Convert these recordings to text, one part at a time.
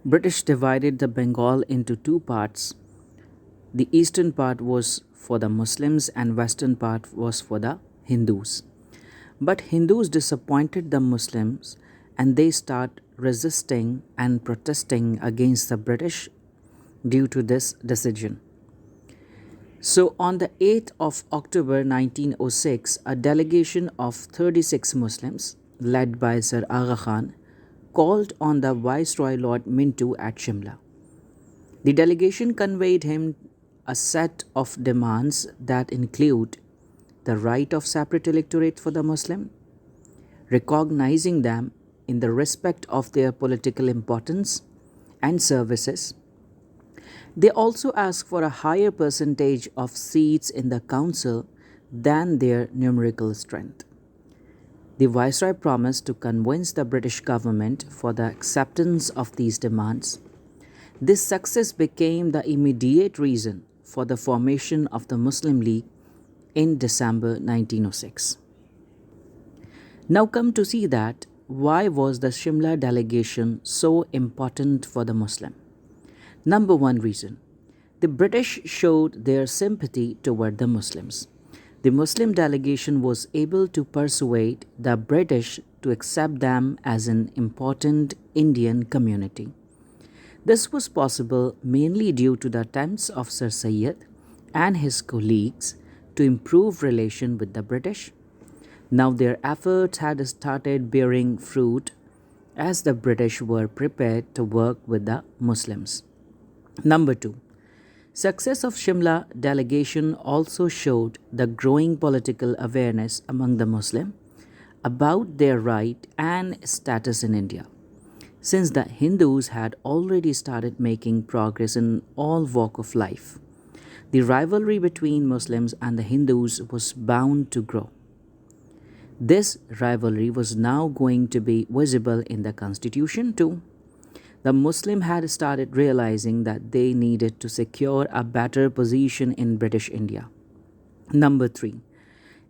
British divided the Bengal into two parts. The eastern part was for the Muslims and western part was for the Hindus. But Hindus disappointed the Muslims and they start resisting and protesting against the British due to this decision. So on the 8th of October 1906, a delegation of 36 Muslims led by Sir Aga Khan called on the Viceroy Lord Minto at Simla. The delegation conveyed him a set of demands that include the right of separate electorate for the Muslim, recognizing them in the respect of their political importance and services. They also asked for a higher percentage of seats in the council than their numerical strength. The Viceroy promised to convince the British government for the acceptance of these demands. This success became the immediate reason for the formation of the Muslim League in December 1906. Now come to see that why was the Simla delegation so important for the Muslim? Number one reason, the British showed their sympathy toward the Muslims. The Muslim delegation was able to persuade the British to accept them as an important Indian community. This was possible mainly due to the attempts of Sir Syed and his colleagues to improve relation with the British. Now their efforts had started bearing fruit as the British were prepared to work with the Muslims. Number two, success of Simla delegation also showed the growing political awareness among the Muslim about their right and status in India. Since the Hindus had already started making progress in all walk of life, the rivalry between Muslims and the Hindus was bound to grow. This rivalry was now going to be visible in the constitution too. The Muslim had started realizing that they needed to secure a better position in British India. Number three,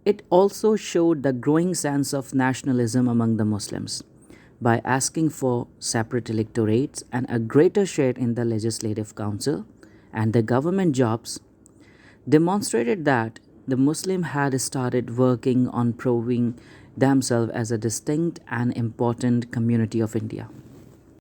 it also showed the growing sense of nationalism among the Muslims by asking for separate electorates and a greater share in the legislative council and the government jobs, demonstrated that the Muslim had started working on proving themselves as a distinct and important community of India.